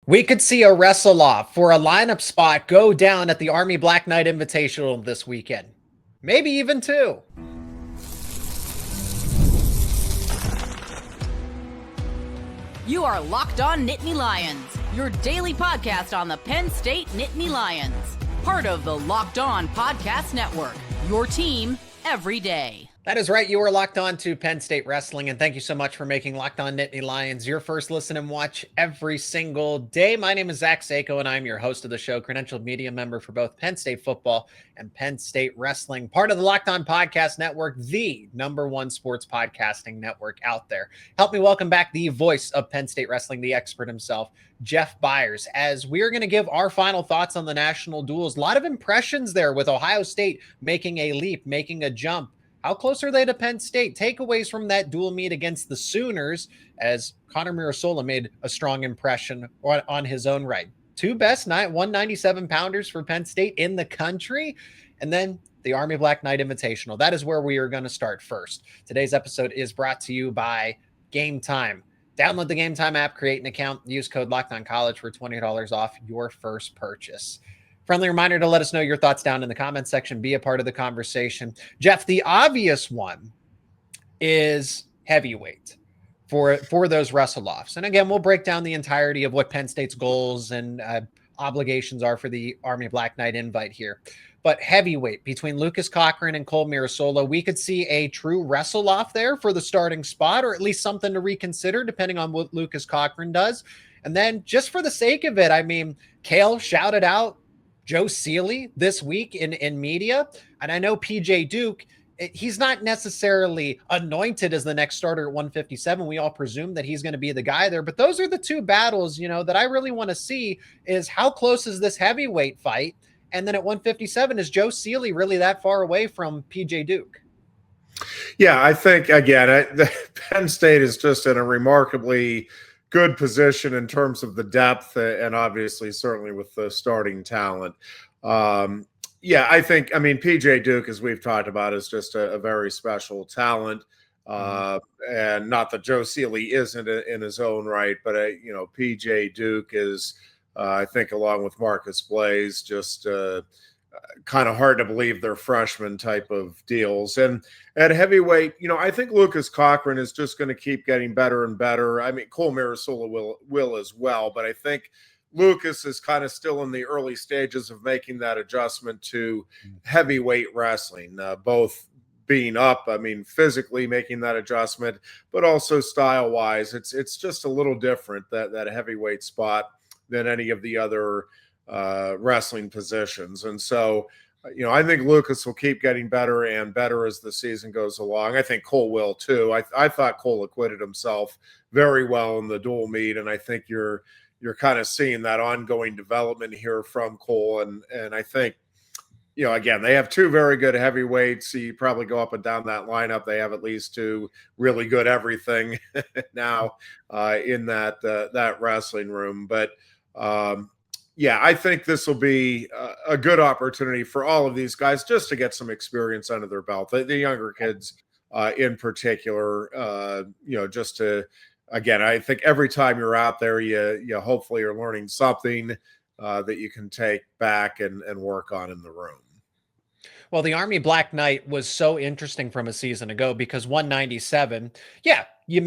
We could see a wrestle-off for a lineup spot go down at the Army Black Knight Invitational this weekend. Maybe even two. You are Locked On Nittany Lions, your daily podcast on the Penn State Nittany Lions. Part of the Locked On Podcast Network, your team every day. That is right. You are locked on to Penn State Wrestling, and thank you so much for making Locked On Nittany Lions your first listen and watch every single day. My name is Zach Seyko, and I'm your host of the show, credentialed media member for both Penn State football and Penn State Wrestling, part of the Locked On Podcast Network, the #1 sports podcasting network out there. Help me welcome back the voice of Penn State Wrestling, the expert himself, Jeff Byers, as we're going to give our final thoughts on the national duels. A lot of impressions there with Ohio State making a leap, making a jump. How close are they to Penn State? Takeaways from that dual meet against the Sooners, as Connor Mirasola made a strong impression on his own right. Two best 197-pounders for Penn State in the country, and then the Army Black Knight Invitational. That is where we are going to start first. Today's episode is brought to you by Gametime. Download the Gametime app, create an account, use code LOCKEDONCollege for $20 off your first purchase. Friendly reminder to let us know your thoughts down in the comments section. Be a part of the conversation. Jeff, the obvious one is heavyweight for those wrestle-offs. And again, we'll break down the entirety of what Penn State's goals and obligations are for the Army Black Knight invite here. But heavyweight, between Lucas Cochran and Cael Mirasola, we could see a true wrestle-off there for the starting spot, or at least something to reconsider depending on what Lucas Cochran does. And then just for the sake of it, I mean, Cael shouted out Joe Sealey this week in media. And I know PJ Duke, he's not necessarily anointed as the next starter at 157. We all presume that he's going to be the guy there. But those are the two battles, that I really want to see is how close is this heavyweight fight? And then at 157, is Joe Sealey really that far away from PJ Duke? Yeah, I think, again, Penn State is just in a remarkably good position in terms of the depth and obviously certainly with the starting talent. I think, PJ Duke, as we've talked about, is just a very special talent. And not that Joe Sealey isn't in his own right, but, PJ Duke is, I think, along with Marcus Blaze, just kind of hard to believe they're freshman type of deals. And at heavyweight, I think Lucas Cochran is just going to keep getting better and better. I mean, Cael Mirasola will as well, but I think Lucas is kind of still in the early stages of making that adjustment to heavyweight wrestling, both being up, physically making that adjustment, but also style-wise. It's just a little different, that heavyweight spot, than any of the other wrestling positions. And so, I think Lucas will keep getting better and better as the season goes along. I think Cael will too. I thought Cael acquitted himself very well in the dual meet, and I think you're kind of seeing that ongoing development here from Cael. And I think, again, they have two very good heavyweights. So you probably go up and down that lineup. They have at least two really good everything now in that wrestling room. But I think this will be a good opportunity for all of these guys just to get some experience under their belt. The younger kids in particular, just to, again, I think every time you're out there, you hopefully are learning something that you can take back and work on in the room. Well, the Army Black Knight was so interesting from a season ago because 197, you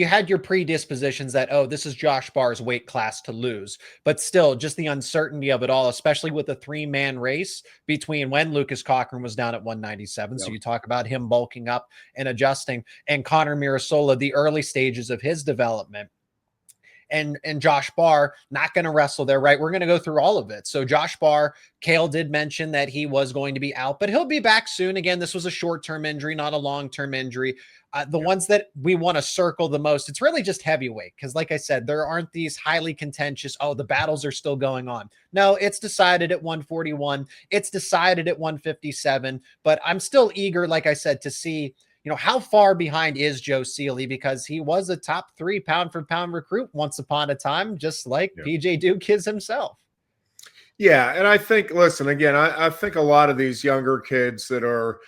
had your predispositions that, this is Josh Barr's weight class to lose, but still just the uncertainty of it all, especially with the 3-man race between when Lucas Cochran was down at 197. Yep. So you talk about him bulking up and adjusting, and Connor Mirasola, the early stages of his development. And Josh Barr not going to wrestle there, right? We're going to go through all of it. So Josh Barr, Cael did mention that he was going to be out, but he'll be back soon. Again, this was a short-term injury, not a long-term injury. Ones that we want to circle the most, it's really just heavyweight. Because like I said, there aren't these highly contentious, the battles are still going on. No, it's decided at 141. It's decided at 157. But I'm still eager, like I said, to see how far behind is Joe Sealey, because he was a top 3 pound for pound recruit once upon a time, just like PJ Duke is himself. Yeah. And I think, listen, again, I think a lot of these younger kids that are,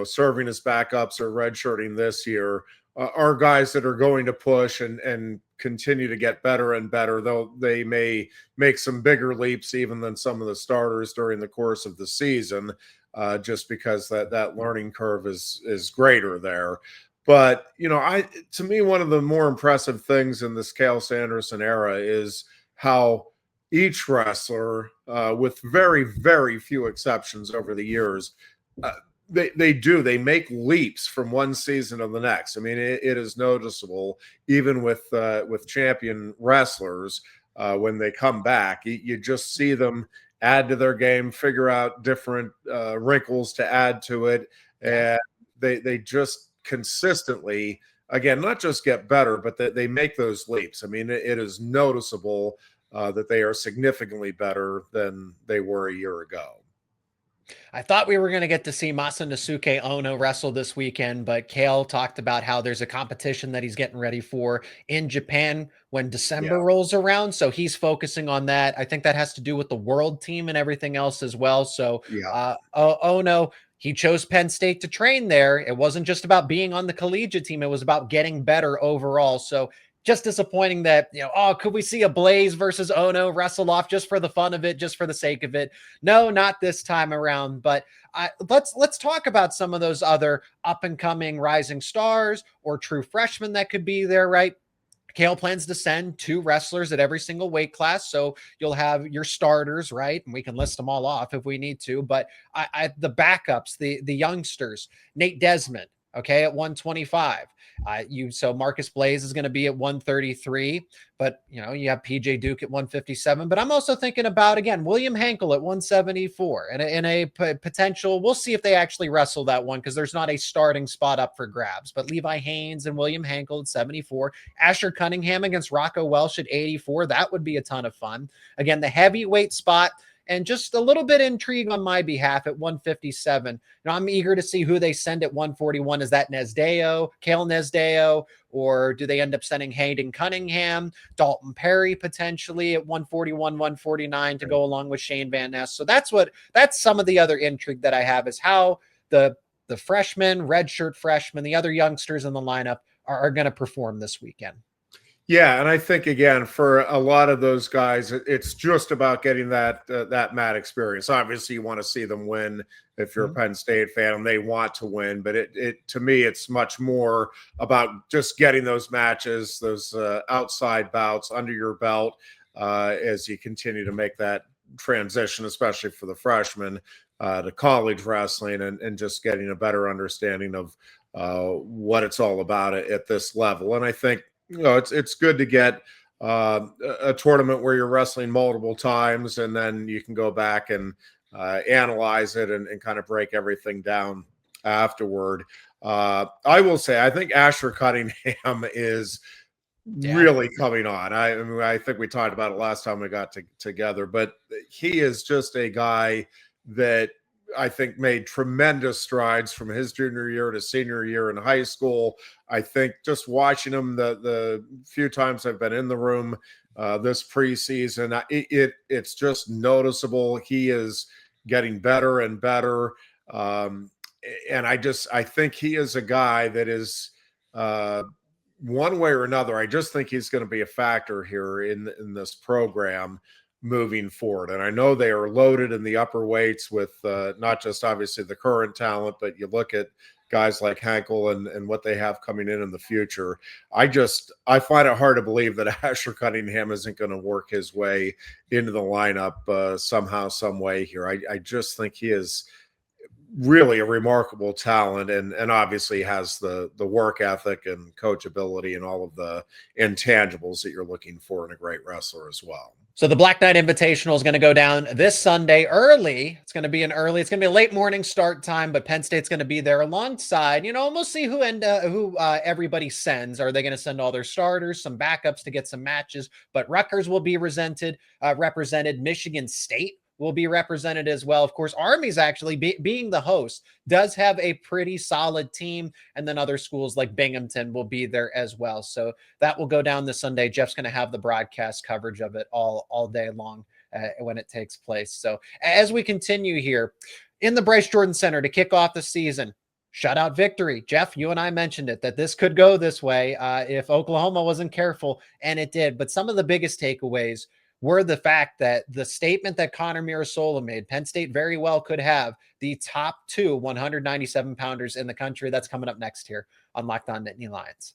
serving as backups or redshirting this year are guys that are going to push and continue to get better and better, though they may make some bigger leaps even than some of the starters during the course of the season, just because that learning curve is greater there. But, to me, one of the more impressive things in this Cael Sanderson era is how each wrestler, with very, very few exceptions over the years, they make leaps from one season to the next. I mean, it is noticeable, even with champion wrestlers, when they come back. You just see them add to their game, figure out different wrinkles to add to it, and they just consistently, again, not just get better, but they make those leaps. I mean, it is noticeable that they are significantly better than they were a year ago. I thought we were going to get to see Masanosuke Ono wrestle this weekend, but Cael talked about how there's a competition that he's getting ready for in Japan when December rolls around. So he's focusing on that. I think that has to do with the world team and everything else as well. So Ono, he chose Penn State to train there. It wasn't just about being on the collegiate team. It was about getting better overall. So just disappointing that, could we see a Blaze versus Ono Wrestle-Off just for the fun of it, just for the sake of it? No, not this time around. But let's talk about some of those other up-and-coming rising stars or true freshmen that could be there, right? Cael plans to send 2 wrestlers at every single weight class. So you'll have your starters, right? And we can list them all off if we need to. But the backups, the youngsters, Nate Desmond, okay, at 125. So Marcus Blaze is going to be at 133, but you have PJ Duke at 157. But I'm also thinking about, again, William Henkel at 174 and in a potential, we'll see if they actually wrestle that one, because there's not a starting spot up for grabs. But Levi Haines and William Henkel at 74, Asher Cunningham against Rocco Welsh at 84. That would be a ton of fun. Again, the heavyweight spot. And just a little bit intrigue on my behalf at 157. I'm eager to see who they send at 141. Is that Cael Nesdeo, or do they end up sending Hayden Cunningham, Dalton Perry potentially at 141, 149 to go along with Shane Van Ness? So that's some of the other intrigue that I have, is how the freshmen, redshirt freshmen, the other youngsters in the lineup are going to perform this weekend. Yeah, and I think, again, for a lot of those guys, it's just about getting that mat experience. Obviously, you want to see them win if you're a Penn State fan, and they want to win. But to me, it's much more about just getting those matches, those outside bouts under your belt as you continue to make that transition, especially for the freshmen, to college wrestling, and just getting a better understanding of what it's all about at this level. And I think, it's good to get a tournament where you're wrestling multiple times, and then you can go back and analyze it and kind of break everything down afterward. I will say, I think Asher Cunningham is really coming on. I think we talked about it last time we got together, but he is just a guy that I think made tremendous strides from his junior year to senior year in high school. I think just watching him the few times I've been in the room this preseason, it's just noticeable. He is getting better and better. And I think he is a guy that is one way or another. I just think he's going to be a factor here in this program moving forward. And I know they are loaded in the upper weights with not just obviously the current talent, but you look at guys like Henkel and what they have coming in the future. I find it hard to believe that Asher Cunningham isn't going to work his way into the lineup somehow, some way here. I just think he is really a remarkable talent, and obviously has the work ethic and coachability and all of the intangibles that you're looking for in a great wrestler as well. So the Black Knight Invitational is going to go down this Sunday early. It's going to be it's going to be a late morning start time, but Penn State's going to be there alongside, and we'll see who everybody sends. Are they going to send all their starters, some backups to get some matches? But Rutgers will be represented. Michigan State will be represented as well. Of course, Army's actually being the host does have a pretty solid team. And then other schools like Binghamton will be there as well. So that will go down this Sunday. Jeff's going to have the broadcast coverage of it all day long when it takes place. So as we continue here in the Bryce Jordan Center to kick off the season, shutout victory. Jeff, you and I mentioned it, that this could go this way if Oklahoma wasn't careful, and it did. But some of the biggest takeaways were the fact that the statement that Connor Mirasola made, Penn State very well could have the top 2 197-pounders in the country. That's coming up next here on Locked On Nittany Lions.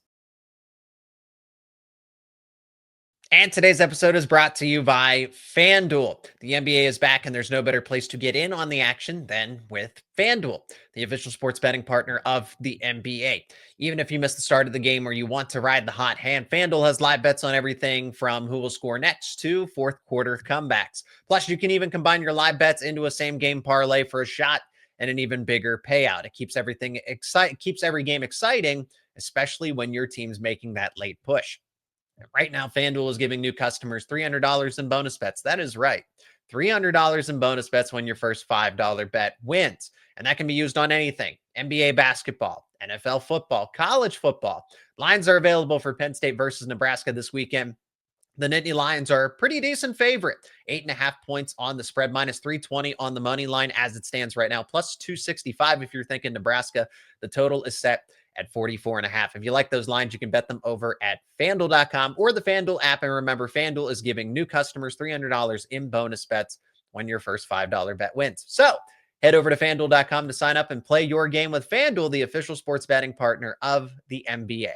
And today's episode is brought to you by FanDuel. The NBA is back, and there's no better place to get in on the action than with FanDuel, the official sports betting partner of the NBA. Even if you missed the start of the game or you want to ride the hot hand, FanDuel has live bets on everything from who will score next to fourth quarter comebacks. Plus, you can even combine your live bets into a same-game parlay for a shot and an even bigger payout. It keeps every game exciting, especially when your team's making that late push. Right now, FanDuel is giving new customers $300 in bonus bets. That is right. $300 in bonus bets when your first $5 bet wins. And that can be used on anything. NBA basketball, NFL football, college football. Lines are available for Penn State versus Nebraska this weekend. The Nittany Lions are a pretty decent favorite. 8.5 points on the spread, minus 320 on the money line as it stands right now, plus 265 if you're thinking Nebraska. The total is set at 44.5. If you like those lines, you can bet them over at FanDuel.com or the FanDuel app. And remember, FanDuel is giving new customers $300 in bonus bets when your first $5 bet wins. So head over to FanDuel.com to sign up and play your game with FanDuel, the official sports betting partner of the NBA.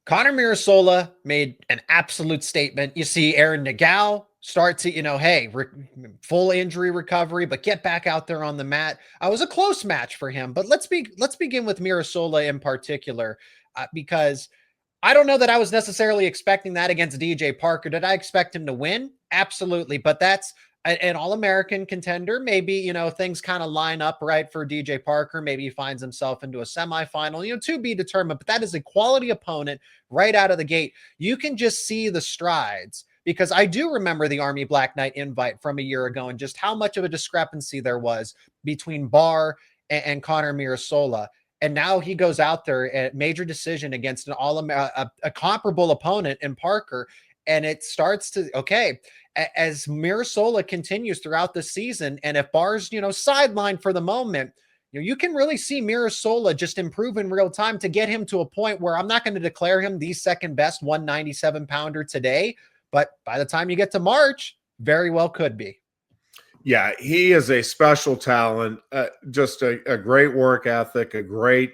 Connor Mirasola made an absolute statement. You see Aaron Nagao start to, hey, full injury recovery, but get back out there on the mat. It was a close match for him, but let's begin with Mirasola in particular, because I don't know that I was necessarily expecting that against DJ Parker. Did I expect him to win? Absolutely, but that's an All-American contender. Maybe, things kind of line up right for DJ Parker. Maybe he finds himself into a semifinal, to be determined, but that is a quality opponent right out of the gate. You can just see the strides, because I do remember the Army Black Knight invite from a year ago and just how much of a discrepancy there was between Barr and Connor Mirasola. And now he goes out there at major decision against a comparable opponent in Parker. And it starts to, as Mirasola continues throughout the season, and if Barr's, sidelined for the moment, you can really see Mirasola just improve in real time to get him to a point where I'm not going to declare him the second best 197-pounder today, but by the time you get to March, very well could be. Yeah, he is a special talent, just a great work ethic, a great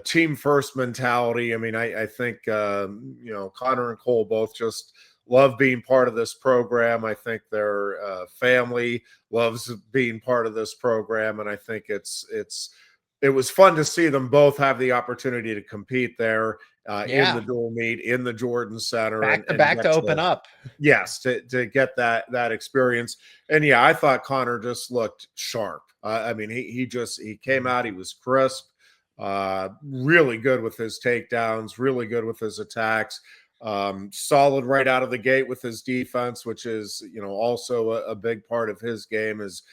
team first mentality. I mean, I think, Connor and Cole both just love being part of this program. I think their family loves being part of this program. And I think it was fun to see them both have the opportunity to compete there in the dual meet, in the Jordan Center. Back to open up. Yes, to get that experience. And yeah, I thought Connor just looked sharp. I mean, he came out, he was crisp, really good with his takedowns, really good with his attacks. Solid right out of the gate with his defense, which is, also a big part of his game is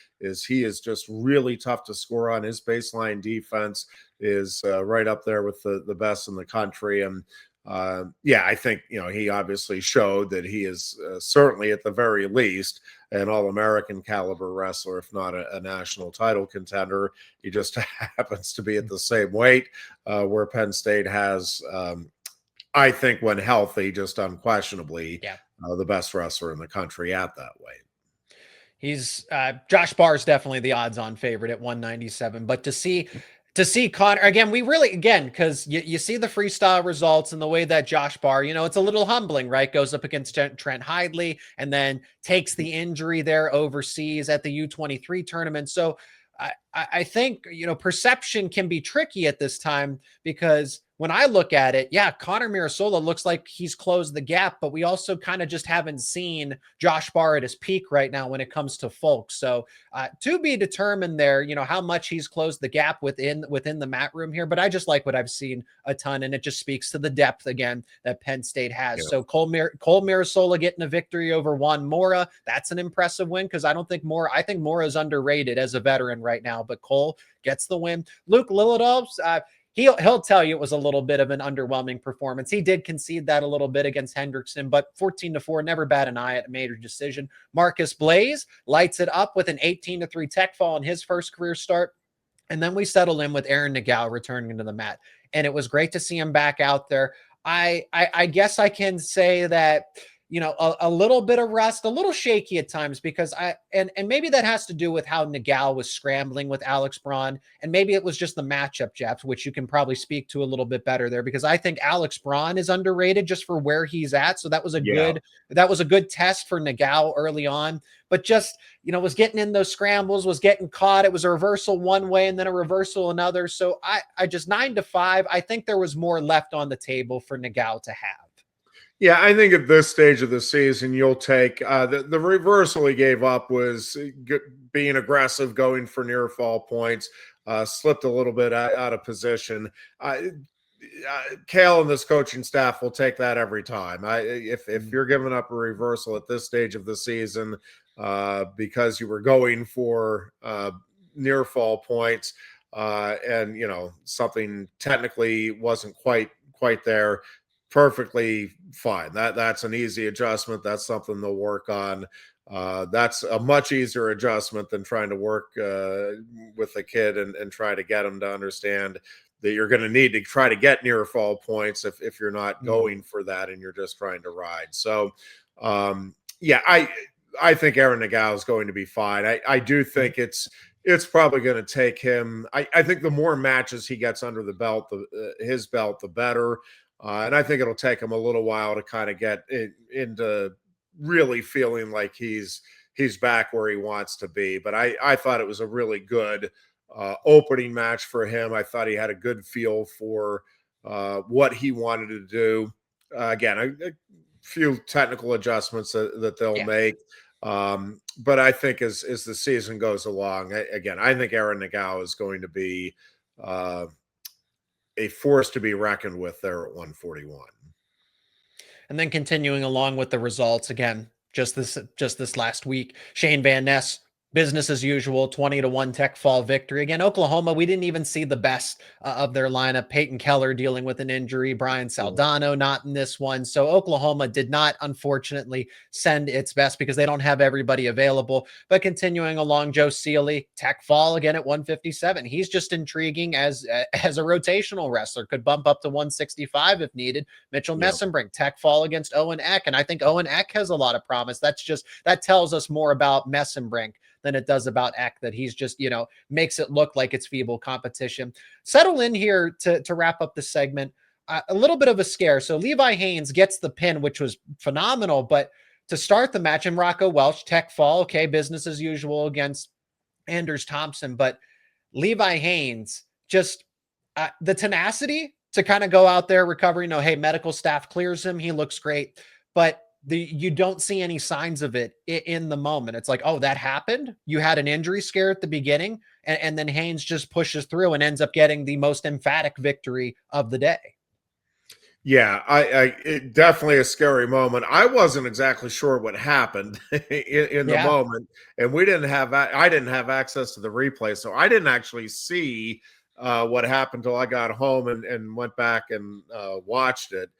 he is just really tough to score on. His baseline defense is right up there with the best in the country. And I think, he obviously showed that he is certainly at the very least an All-American caliber wrestler, if not a national title contender. He just happens to be at the same weight where Penn State has, I think when healthy, just unquestionably the best wrestler in the country at that weight. He's Josh Barr is definitely the odds-on favorite at 197. But to see Connor again, because you see the freestyle results and the way that Josh Barr, it's a little humbling, right? Goes up against Trent Hidley and then takes the injury there overseas at the U23 tournament. So I think, perception can be tricky at this time, because when I look at it, Connor Mirasola looks like he's closed the gap, but we also kind of just haven't seen Josh Barr at his peak right now when it comes to folks. So to be determined there, how much he's closed the gap within the mat room here. But I just like what I've seen a ton, and it just speaks to the depth again that Penn State has. Yeah. So Cole Mirasola getting a victory over Juan Mora, that's an impressive win, because I think Mora is underrated as a veteran right now, but Cole gets the win. Luke Lilidolf's, he'll tell you it was a little bit of an underwhelming performance. He did concede that a little bit against Hendrickson, but 14-4, never bat an eye at a major decision. Marcus Blaze lights it up with an 18-3 tech fall in his first career start. And then we settled in with Aaron Nagao returning into the mat. And it was great to see him back out there. I guess I can say that, a little bit of rust, a little shaky at times, because and maybe that has to do with how Nagao was scrambling with Alex Braun. And maybe it was just the matchup, Jeff, which you can probably speak to a little bit better there, because I think Alex Braun is underrated just for where he's at. So that was a good test for Nagao early on, but just, was getting in those scrambles, was getting caught. It was a reversal one way and then a reversal another. So I just 9-5, I think there was more left on the table for Nagao to have. Yeah, I think at this stage of the season, you'll take the reversal he gave up was being aggressive, going for near fall points, slipped a little bit out of position. Cael and this coaching staff will take that every time. If you're giving up a reversal at this stage of the season because you were going for near fall points and something technically wasn't quite there, perfectly fine. That's an easy adjustment. That's something they'll work on. That's a much easier adjustment than trying to work with a kid and try to get them to understand that you're going to need to try to get near fall points if you're not going for that and you're just trying to ride. So, I think Aaron Nagao is going to be fine. I do think it's probably going to take him. I think the more matches he gets under the belt, his belt, the better. And I think it'll take him a little while to kind of get into really feeling like he's back where he wants to be. But I thought it was a really good opening match for him. I thought he had a good feel for what he wanted to do. Again, a few technical adjustments that they'll make. But I think as the season goes along, I think Aaron Nagao is going to be a force to be reckoned with there at 141. And then continuing along with the results, again, just this last week, Shane Van Ness, business as usual, 20-1 tech fall victory. Again, Oklahoma, we didn't even see the best of their lineup. Peyton Keller dealing with an injury, Brian Saldano not in this one. So Oklahoma did not, unfortunately, send its best because they don't have everybody available. But continuing along, Joe Sealey, tech fall again at 157. He's just intriguing as a rotational wrestler, could bump up to 165 if needed. Mitchell Messenbrink, tech fall against Owen Eck. And I think Owen Eck has a lot of promise. That tells us more about Messenbrink than it does about Eck, that he's just, makes it look like it's feeble competition. Settle in here to wrap up the segment. A little bit of a scare. So Levi Haines gets the pin, which was phenomenal, but to start the match, and Rocco Welch, tech fall, okay, business as usual against Anders Thompson, but Levi Haines, just the tenacity to kind of go out there, recover, hey, medical staff clears him, he looks great, but you don't see any signs of it in the moment. It's like, oh, that happened. You had an injury scare at the beginning, and then Haines just pushes through and ends up getting the most emphatic victory of the day. Yeah, it definitely a scary moment. I wasn't exactly sure what happened in the moment, and I didn't have access to the replay, so I didn't actually see what happened till I got home and went back and watched it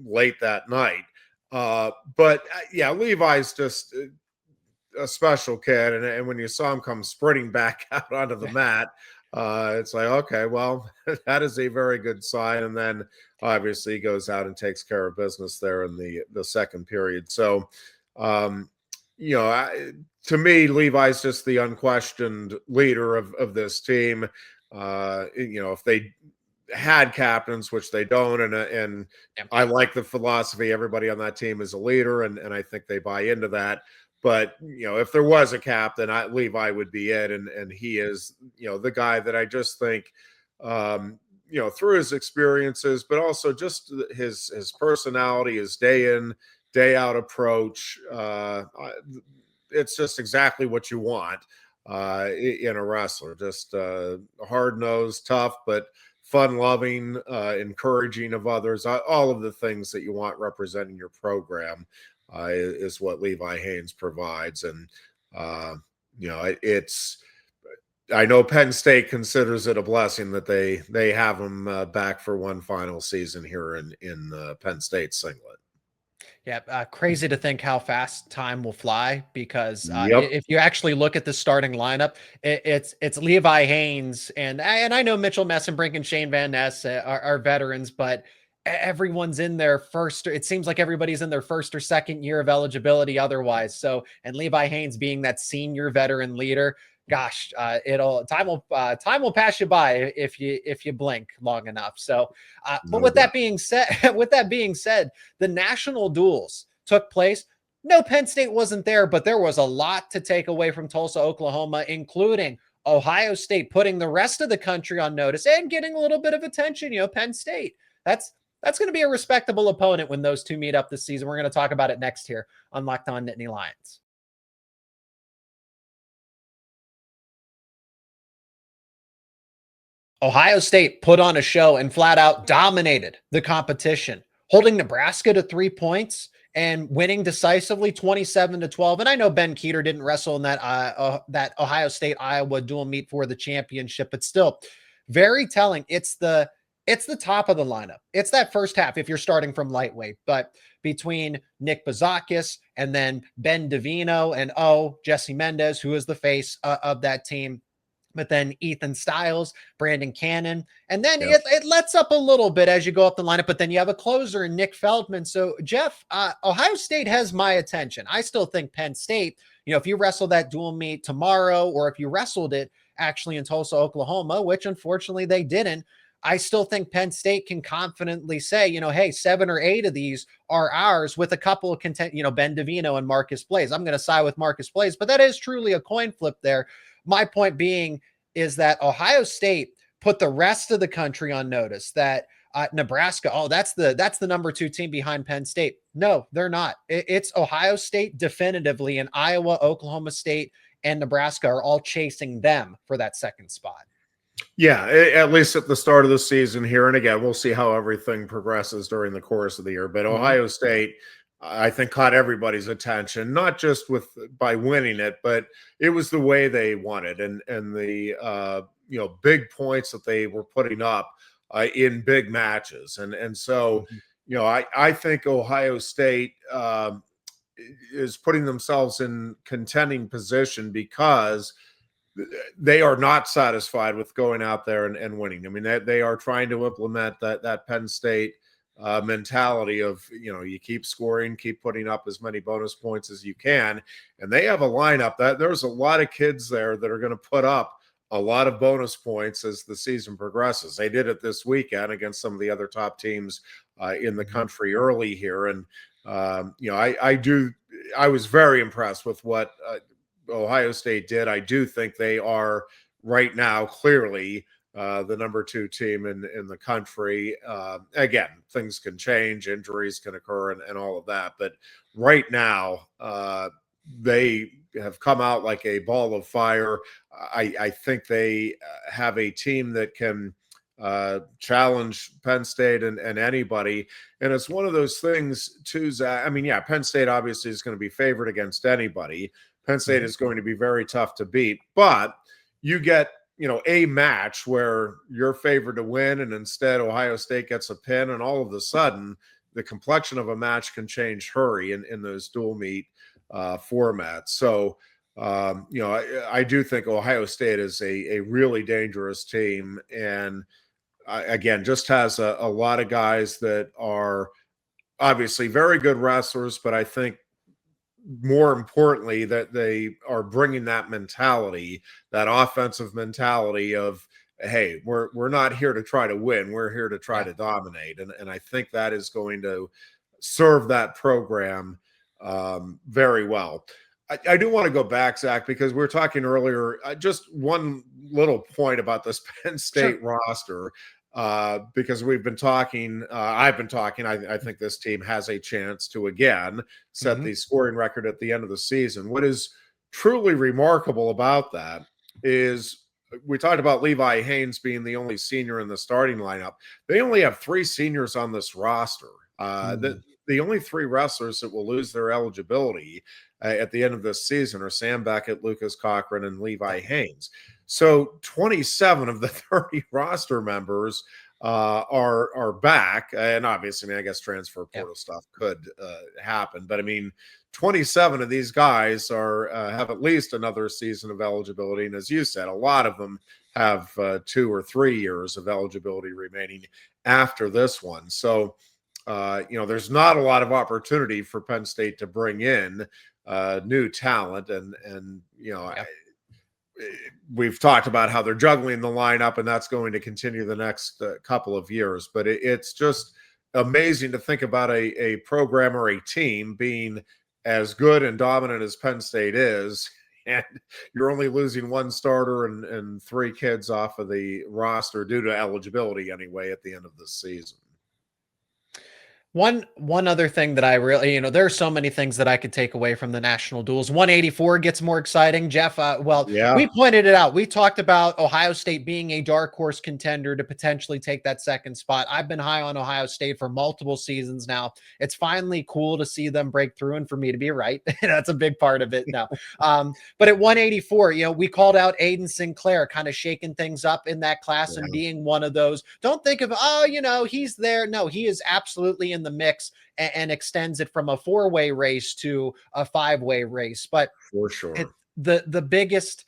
late that night. But Levi's just a special kid. And when you saw him come sprinting back out onto the mat, it's like, okay, well, that is a very good sign. And then obviously he goes out and takes care of business there in the second period. So, to me, Levi's just the unquestioned leader of this team. If they had captains, which they don't, and I like the philosophy. Everybody on that team is a leader, and I think they buy into that. But if there was a captain, Levi would be it, and he is the guy that I just think through his experiences, but also just his personality, his day in day out approach. It's just exactly what you want in a wrestler. Just hard nosed, tough, but fun-loving, encouraging of others, all of the things that you want representing your program is what Levi Haines provides. And, it's I know Penn State considers it a blessing that they have him back for one final season here in Penn State singlet. Yeah, crazy to think how fast time will fly because Yep. if you actually look at the starting lineup, it's Levi Haines and I know Mitchell Messenbrink and Shane Van Ness are veterans, but everyone's in their first. It seems like everybody's in their first or second year of eligibility otherwise. So, and Levi Haines being that senior veteran leader, gosh, time will pass you by if you blink long enough. So, but No with that doubt. being said, the national duels took place. No, Penn State wasn't there, but there was a lot to take away from Tulsa, Oklahoma, including Ohio State putting the rest of the country on notice and getting a little bit of attention. Penn State. That's going to be a respectable opponent when those two meet up this season. We're going to talk about it next here on Locked On Nittany Lions. Ohio State put on a show and flat out dominated the competition, holding Nebraska to 3 points and winning decisively 27-12. And I know Ben Keeter didn't wrestle in that Ohio State Iowa dual meet for the championship, but still very telling. It's the top of the lineup. It's that first half if you're starting from lightweight, but between Nick Bazakis and then Ben Davino and Jesse Mendez, who is the face of that team, but then Ethan Stiles, Brandon Cannon, and then it lets up a little bit as you go up the lineup, but then you have a closer in Nick Feldman. So, Jeff, Ohio State has my attention. I still think Penn State, if you wrestle that dual meet tomorrow, or if you wrestled it actually in Tulsa, Oklahoma, which unfortunately they didn't, I still think Penn State can confidently say, hey, 7 or 8 of these are ours with a couple of Ben Davino and Marcus Blaze. I'm going to side with Marcus Blaze, but that is truly a coin flip there. My point being is that Ohio State put the rest of the country on notice that Nebraska, that's the number 2 team behind Penn State. No, they're not. It's Ohio State definitively, and Iowa, Oklahoma State, and Nebraska are all chasing them for that second spot. Yeah, at least at the start of the season here. And again, we'll see how everything progresses during the course of the year. But Ohio State, I think, caught everybody's attention, not just by winning it, but it was the way they won it and the big points that they were putting up in big matches. And so, I think Ohio State is putting themselves in contending position because they are not satisfied with going out there and winning. I mean, they are trying to implement that Penn State mentality of, you keep scoring, keep putting up as many bonus points as you can. And they have a lineup that there's a lot of kids there that are going to put up a lot of bonus points as the season progresses. They did it this weekend against some of the other top teams in the country early here. And, I was very impressed with what Ohio State did. I do think they are right now clearly the number 2 team in the country. Again, things can change, injuries can occur, and all of that. But right now, they have come out like a ball of fire. I think they have a team that can challenge Penn State and anybody. And it's one of those things too, Zach. I mean, yeah, Penn State obviously is going to be favored against anybody. Penn State is going to be very tough to beat, but you get, a match where you're favored to win, and instead Ohio State gets a pin, and all of a sudden the complexion of a match can change hurry in those dual meet formats. So, I do think Ohio State is a really dangerous team, and again, just has a lot of guys that are obviously very good wrestlers, but I think more importantly that they are bringing that mentality, that offensive mentality of, hey, we're not here to try to win, we're here to try to dominate. And I think that is going to serve that program very well. I do want to go back, Zach, because we were talking earlier, just one little point about this Penn State roster. Because we've been talking, I've been talking, I think this team has a chance to again set the scoring record at the end of the season. What is truly remarkable about that is we talked about Levi Haines being the only senior in the starting lineup. They only have 3 seniors on this roster. The only 3 wrestlers that will lose their eligibility at the end of this season are Sam Beckett, Lucas Cochran, and Levi Haines. So 27 of the 30 roster members are back, and obviously, I mean, I guess transfer portal stuff could happen, but I mean, 27 of these guys are have at least another season of eligibility, and as you said, a lot of them have 2 or 3 years of eligibility remaining after this one. So, there's not a lot of opportunity for Penn State to bring in new talent, and we've talked about how they're juggling the lineup, and that's going to continue the next couple of years. But it's just amazing to think about a program or a team being as good and dominant as Penn State is, and you're only losing one starter and 3 kids off of the roster due to eligibility anyway at the end of the season. One other thing that I really, there are so many things that I could take away from the national duels. 184 gets more exciting, Jeff. We pointed it out. We talked about Ohio State being a dark horse contender to potentially take that second spot. I've been high on Ohio State for multiple seasons now. It's finally cool to see them break through and for me to be right. That's a big part of it now. But at 184, we called out Aiden Sinclair kind of shaking things up in that class and being one of those. Don't think of, he's there. No, he is absolutely in the mix and extends it from a 4-way race to a 5-way race. But for sure, the biggest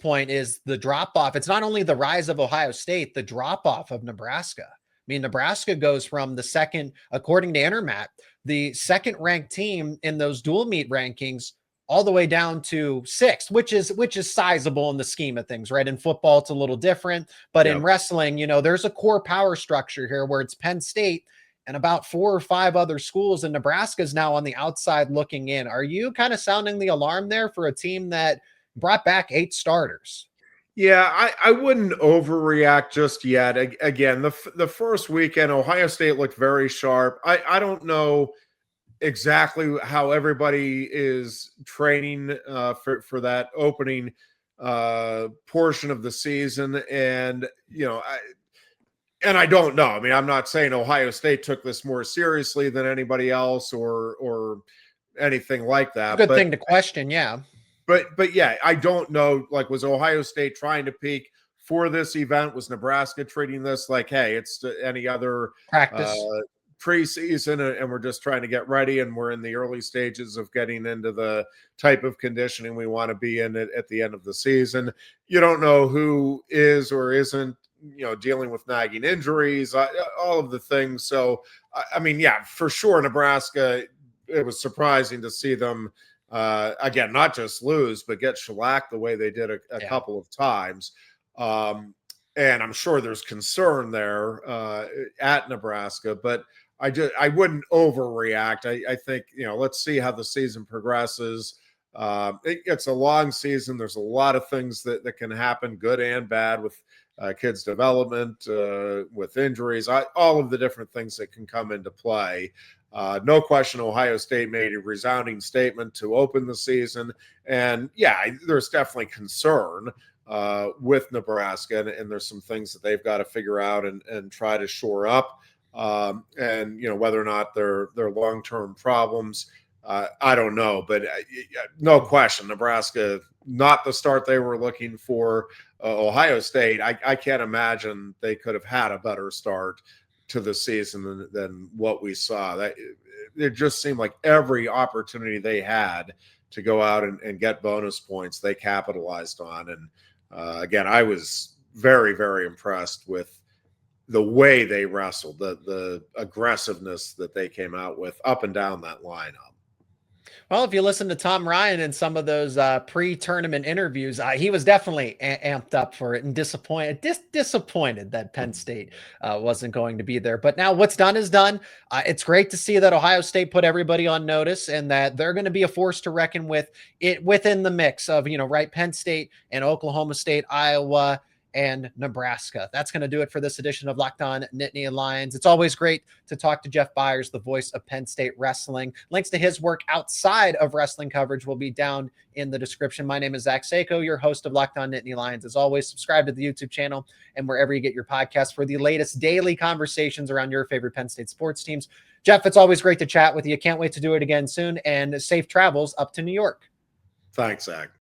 point is the drop off. It's not only the rise of Ohio State, the drop off of Nebraska. I mean, Nebraska goes from the second, according to Intermat, the second ranked team in those dual meet rankings all the way down to 6th, which is sizable in the scheme of things, right? In football, it's a little different, but in wrestling, there's a core power structure here where it's Penn State and about 4 or 5 other schools, and Nebraska is now on the outside looking in. Are you kind of sounding the alarm there for a team that brought back 8 starters? Yeah, I wouldn't overreact just yet. Again, the first weekend, Ohio State looked very sharp. I don't know exactly how everybody is training for that opening portion of the season, and I don't know. I mean, I'm not saying Ohio State took this more seriously than anybody else or anything like that. Good thing to question, yeah. But yeah, I don't know. Like, was Ohio State trying to peak for this event? Was Nebraska treating this like, hey, it's any other practice preseason, and we're just trying to get ready, and we're in the early stages of getting into the type of conditioning we want to be in at the end of the season? You don't know who is or isn't dealing with nagging injuries, all of the things. So, I mean, yeah, for sure, Nebraska, it was surprising to see them, again, not just lose, but get shellacked the way they did a couple of times. And I'm sure there's concern there at Nebraska, but I wouldn't overreact. I think, let's see how the season progresses. It's a long season. There's a lot of things that can happen, good and bad, with kids' development, with injuries, all of the different things that can come into play. No question, Ohio State made a resounding statement to open the season. And yeah, there's definitely concern with Nebraska, and there's some things that they've got to figure out and try to shore up. And whether or not they're long-term problems, I don't know, but no question, Nebraska, not the start they were looking for. Ohio State, I can't imagine they could have had a better start to the season than what we saw. It just seemed like every opportunity they had to go out and get bonus points, they capitalized on. And again, I was very, very impressed with the way they wrestled, the aggressiveness that they came out with up and down that lineup. Well, if you listen to Tom Ryan in some of those pre-tournament interviews, he was definitely amped up for it and disappointed that Penn State wasn't going to be there. But now what's done is done. It's great to see that Ohio State put everybody on notice and that they're going to be a force to reckon with it within the mix of, Penn State and Oklahoma State, Iowa, and Nebraska. That's going to do it for this edition of Locked On Nittany Lions. It's always great to talk to Jeff Byers, the voice of Penn State wrestling. Links to his work outside of wrestling coverage will be down in the description. My name is Zach Seyko, your host of Locked On Nittany Lions. As always, subscribe to the YouTube channel and wherever you get your podcasts for the latest daily conversations around your favorite Penn State sports teams. Jeff, it's always great to chat with you. Can't wait to do it again soon, and safe travels up to New York. Thanks, Zach.